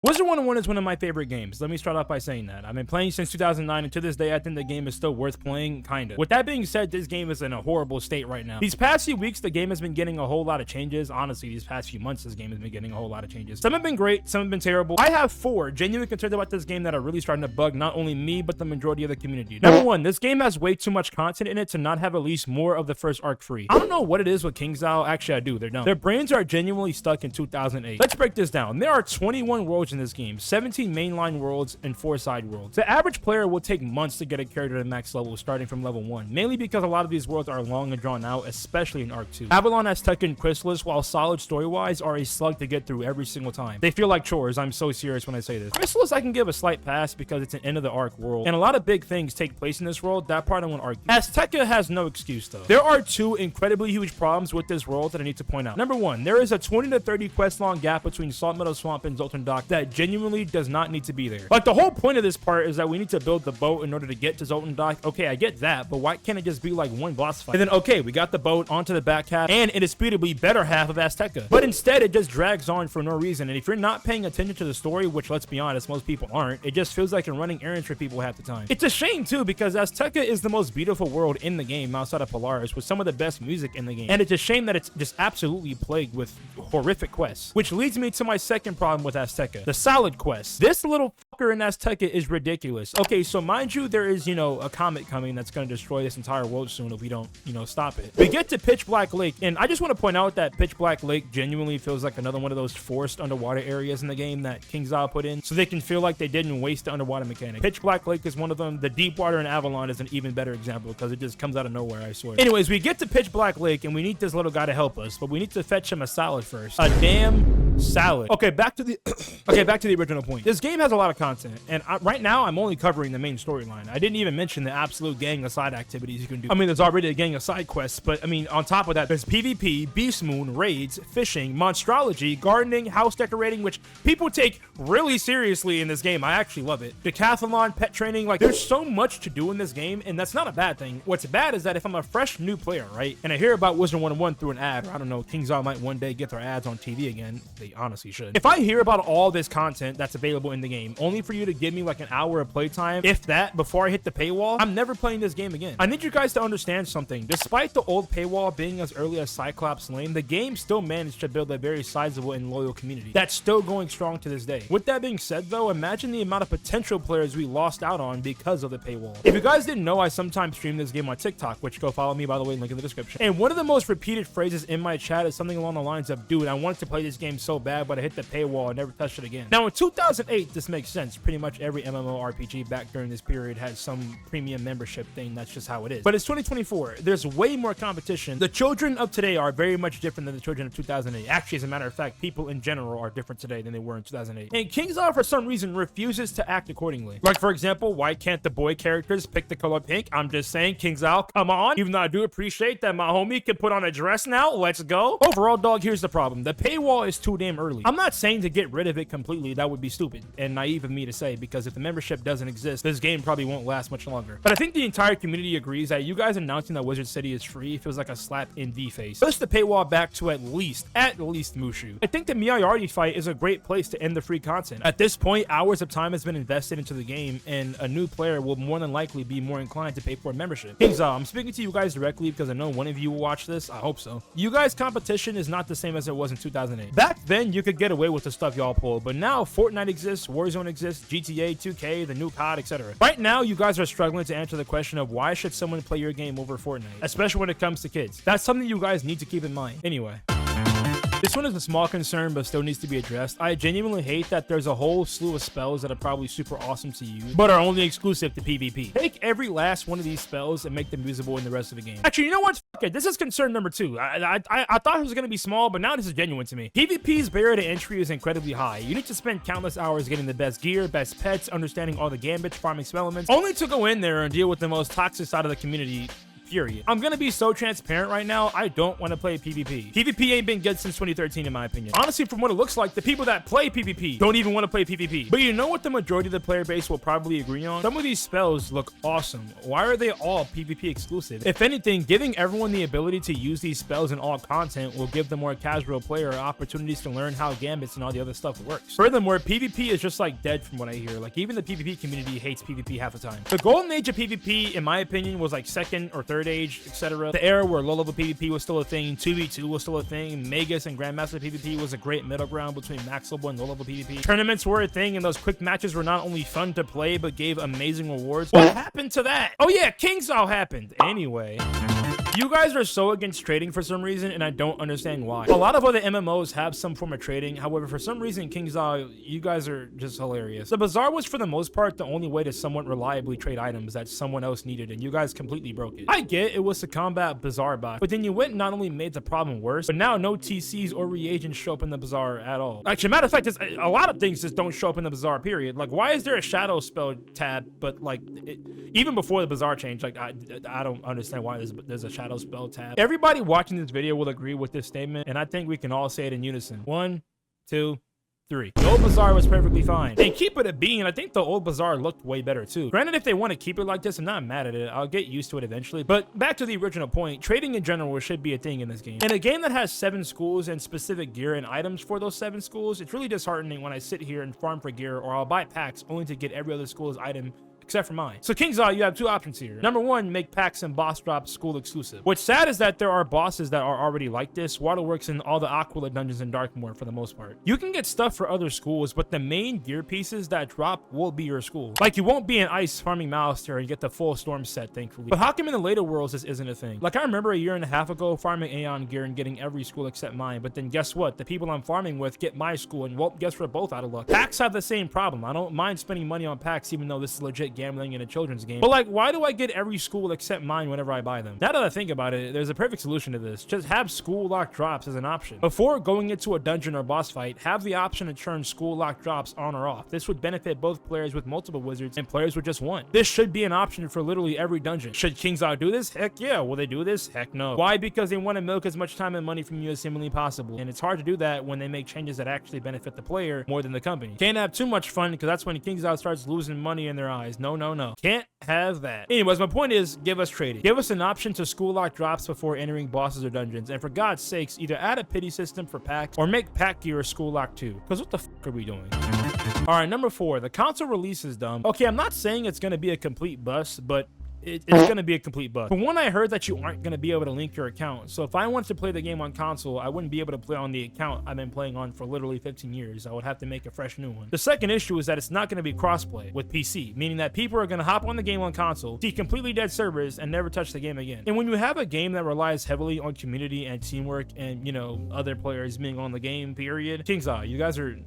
Wizard101 is one of my favorite games. Let me start off by saying that. I've been playing since 2009, and to this day, I think the game is still worth playing, kinda. With that being said, this game is in a horrible state right now. These past few weeks, the game has been getting a whole lot of changes. Honestly, these past few months, this game has been getting a whole lot of changes. Some have been great, some have been terrible. I have 4 genuine concerns about this game that are really starting to bug not only me, but the majority of the community. Number 1, this game has way too much content in it to not have at least more of the first arc free. I don't know what it is with KingsIsle. Actually, I do. They're dumb. Their brains are genuinely stuck in 2008. Let's break this down. There are 21 worlds in this game, 17 mainline worlds and 4 side worlds. The average player will take months to get a character to max level starting from level 1, mainly because a lot of these worlds are long and drawn out, especially in Arc 2. Avalon, Azteca, and Chrysalis, while solid story-wise, are a slug to get through every single time. They feel like chores. I'm so serious when I say this. Chrysalis I can give a slight pass because it's an end of the Arc world, and a lot of big things take place in this world. That part I won't argue. Azteca has no excuse though. There are 2 incredibly huge problems with this world that I need to point out. Number 1, there is a 20 to 30 quest long gap between Salt Meadow Swamp and Zoltan Dock that genuinely does not need to be there. Like, the whole point of this part is that we need to build the boat in order to get to Zoltan Dock. Okay, I get that, but why can't it just be like one boss fight? And then, okay, we got the boat onto the back half and indisputably better half of Azteca. But instead, it just drags on for no reason. And if you're not paying attention to the story, which let's be honest, most people aren't, it just feels like you're running errands for people half the time. It's a shame too, because Azteca is the most beautiful world in the game outside of Polaris, with some of the best music in the game. And it's a shame that it's just absolutely plagued with horrific quests. Which leads me to my second problem with Azteca, the salad quest. This little fucker in Azteca is ridiculous. Okay, so mind you, there is, a comet coming that's going to destroy this entire world soon if we don't, stop it. We get to Pitch Black Lake, and I just want to point out that Pitch Black Lake genuinely feels like another one of those forced underwater areas in the game that KingsIsle put in, so they can feel like they didn't waste the underwater mechanic. Pitch Black Lake is one of them. The Deepwater and Avalon is an even better example because it just comes out of nowhere, I swear. Anyways, we get to Pitch Black Lake, and we need this little guy to help us, but we need to fetch him a salad first. A damn salad. Okay, back to the original point. This game has a lot of content, and right now I'm only covering the main storyline. I didn't even mention the absolute gang of side activities you can do. I mean, there's already a gang of side quests, but I mean, on top of that, there's PvP, Beast Moon, raids, fishing, monstrology, gardening, house decorating, which people take really seriously in this game. I actually love it. Decathlon, pet training, like, there's so much to do in this game, and that's not a bad thing. What's bad is that if I'm a fresh new player, right, and I hear about Wizard101 through an ad, or I don't know, KingsIsle might one day get their ads on TV again. They honestly should. If I hear about all this content that's available in the game, only for you to give me like an hour of playtime, if that, before I hit the paywall, I'm never playing this game again. I need you guys to understand something. Despite the old paywall being as early as Cyclops Lane, the game still managed to build a very sizable and loyal community that's still going strong to this day. With that being said though, imagine the amount of potential players we lost out on because of the paywall. If you guys didn't know, I sometimes stream this game on TikTok, which go follow me, by the way, link in the description. And one of the most repeated phrases in my chat is something along the lines of, dude, I wanted to play this game so bad, but I hit the paywall and never touched it again. Now in 2008, this makes sense. Pretty much every MMORPG back during this period had some premium membership thing. That's just how it is. But it's 2024. There's way more competition. The children of today are very much different than the children of 2008. Actually, as a matter of fact, people in general are different today than they were in 2008. And KingsIsle, for some reason, refuses to act accordingly. Like, for example, why can't the boy characters pick the color pink? I'm just saying, KingsIsle, come on. Even though I do appreciate that my homie can put on a dress now. Let's go. Overall, dog, here's the problem. The paywall is too damn early. I'm not saying to get rid of it completely. That would be stupid and naive of me to say, because if the membership doesn't exist, this game probably won't last much longer. But I think the entire community agrees that you guys announcing that Wizard City is free feels like a slap in the face. Push the paywall back to at least Mushu. I think the Miyayardi fight is a great place to end the free content. At this point, hours of time has been invested into the game, and a new player will more than likely be more inclined to pay for a membership. KingsIsle, I'm speaking to you guys directly because I know one of you will watch this. I hope so. You guys' competition is not the same as it was in 2008. Back then, you could get away with the stuff y'all pulled, but now Fortnite exists, Warzone exists, GTA, 2K, the new COD, etc. Right now, you guys are struggling to answer the question of why should someone play your game over Fortnite, especially when it comes to kids. That's something you guys need to keep in mind. Anyway. This one is a small concern, but still needs to be addressed. I genuinely hate that there's a whole slew of spells that are probably super awesome to use, but are only exclusive to PvP. Take every last one of these spells and make them usable in the rest of the game. Actually, you know what? Fuck it. This is concern number 2. I thought it was going to be small, but now this is genuine to me. PvP's barrier to entry is incredibly high. You need to spend countless hours getting the best gear, best pets, understanding all the gambits, farming spell elements, only to go in there and deal with the most toxic side of the community period. I'm gonna be so transparent right now. I don't want to play PvP. PvP ain't been good since 2013 in my opinion. Honestly, from what it looks like, the people that play PvP don't even want to play PvP. But you know what the majority of the player base will probably agree on? Some of these spells look awesome. Why are they all PvP exclusive? If anything, giving everyone the ability to use these spells in all content will give the more casual player opportunities to learn how gambits and all the other stuff works. Furthermore, PvP is just like dead from what I hear. Like even the PvP community hates PvP half the time. The golden age of PvP, in my opinion, was like second or third age, etc. The era where low-level PvP was still a thing, 2v2 was still a thing, Magus and Grandmaster PvP was a great middle ground between max level and low-level PvP. Tournaments were a thing, and those quick matches were not only fun to play, but gave amazing rewards. What happened to that? Oh yeah, KingsIsle happened. Anyway. You guys are so against trading for some reason, and I don't understand why. A lot of other MMOs have some form of trading. However, for some reason, KingsIsle, you guys are just hilarious. The Bazaar was, for the most part, the only way to somewhat reliably trade items that someone else needed, and you guys completely broke it. I get it was to combat Bazaar bots, but then you went and not only made the problem worse, but now no TCs or reagents show up in the Bazaar at all. Actually, matter of fact, a lot of things just don't show up in the Bazaar, period. Like, why is there a shadow spell tab, but like, even before the Bazaar change, like, I don't understand why there's a shadow spell tab. Everybody watching this video will agree with this statement, and I think we can all say it in unison. 1, 2, 3. The old Bazaar was perfectly fine. And keep it a bean, I think the old Bazaar looked way better too. Granted, if they want to keep it like this, I'm not mad at it. I'll get used to it eventually. But back to the original point, trading in general should be a thing in this game. In a game that has 7 schools and specific gear and items for those 7 schools, it's really disheartening when I sit here and farm for gear, or I'll buy packs only to get every other school's item except for mine. So KingsIsle, you have 2 options here. Number 1, make packs and boss drops school exclusive. What's sad is that there are bosses that are already like this. Waterworks and all the Aquila dungeons in Darkmoor for the most part. You can get stuff for other schools, but the main gear pieces that drop will be your school. Like you won't be in Ice farming Malister and get the full Storm set, thankfully. But how come in the later worlds this isn't a thing? Like I remember a year and a half ago farming Aeon gear and getting every school except mine, but then guess what? The people I'm farming with get my school, and well, guess we're both out of luck. Packs have the same problem. I don't mind spending money on packs even though this is legit gambling in a children's game. But like, why do I get every school except mine whenever I buy them? Now that I think about it, there's a perfect solution to this. Just have school lock drops as an option. Before going into a dungeon or boss fight, have the option to turn school lock drops on or off. This would benefit both players with multiple wizards and players with just one. This should be an option for literally every dungeon. Should KingsIsle do this? Heck yeah. Will they do this? Heck no. Why? Because they want to milk as much time and money from you as seemingly possible. And it's hard to do that when they make changes that actually benefit the player more than the company. Can't have too much fun, because that's when KingsIsle starts losing money in their eyes. No, no, no. Can't have that. Anyways, my point is, give us trading. Give us an option to school lock drops before entering bosses or dungeons. And for God's sakes, either add a pity system for packs or make pack gear a school lock too. Because what the fuck are we doing? All right, number 4, the console release is dumb. Okay, I'm not saying it's going to be a complete bust, but it's going to be a complete bust. For one, I heard that you aren't going to be able to link your account. So if I wanted to play the game on console, I wouldn't be able to play on the account I've been playing on for literally 15 years. I would have to make a fresh new one. The second issue is that it's not going to be crossplay with PC, meaning that people are going to hop on the game on console, see completely dead servers, and never touch the game again. And when you have a game that relies heavily on community and teamwork and, you know, other players being on the game, period, KingsIsle, you guys are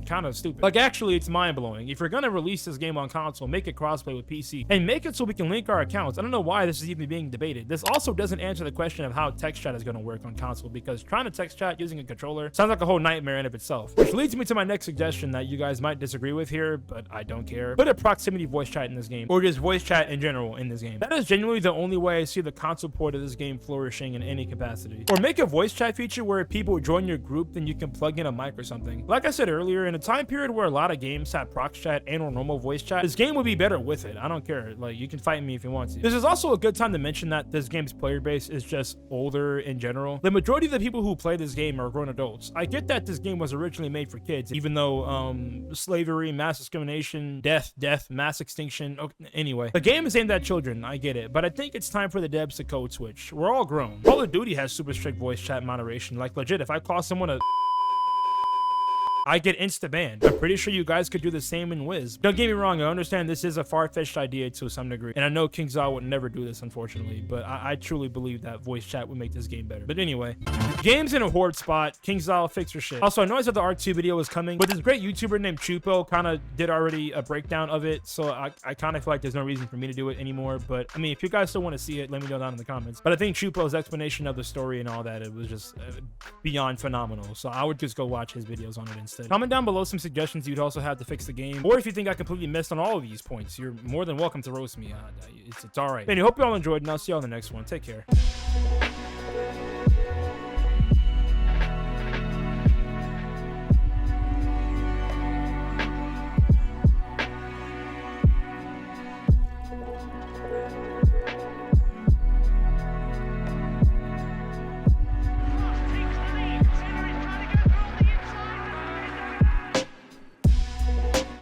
kind of stupid. Like, actually, it's mind-blowing. If you're gonna release this game on console, make it crossplay with PC and make it so we can link our accounts. I don't know why this is even being debated. This also doesn't answer the question of how text chat is going to work on console, because trying to text chat using a controller sounds like a whole nightmare in of itself, which leads me to my next suggestion that you guys might disagree with here, but I don't care. Put a proximity voice chat in this game, or just voice chat in general in this game. That is genuinely the only way I see the console port of this game flourishing in any capacity. Or make a voice chat feature where if people join your group, then you can plug in a mic or something. Like I said earlier, in a time period where a lot of games have prox chat and or normal voice chat, this game would be better with it. I don't care. Like, you can fight me if you want to. This is also a good time to mention that this game's player base is just older in general. The majority of the people who play this game are grown adults. I get that this game was originally made for kids, even though slavery, mass discrimination, death, mass extinction. Okay, anyway, the game is aimed at children. I get it, but I think it's time for the devs to code switch. We're all grown. Call of Duty has super strict voice chat moderation. Like, legit, if I call someone a I get insta banned. I'm pretty sure you guys could do the same in Wiz. Don't get me wrong, I understand this is a far-fetched idea to some degree, and I know KingsIsle would never do this, unfortunately, but I truly believe that voice chat would make this game better. But anyway, game's in a horde spot. KingsIsle, fix your shit. Also, I know I said the R2 video was coming, but this great YouTuber named Chupo kind of did already a breakdown of it, so I kind of feel like there's no reason for me to do it anymore. But I mean, if you guys still want to see it, let me know down in the comments. But I think Chupo's explanation of the story and all that, it was just beyond phenomenal, so I would just go watch his videos on it instead. instead. Comment down below some suggestions you'd also have to fix the game, or if you think I completely missed on all of these points, you're more than welcome to roast me. It's all right. Anyway, hope you all enjoyed, and I'll see you on the next one. Take care.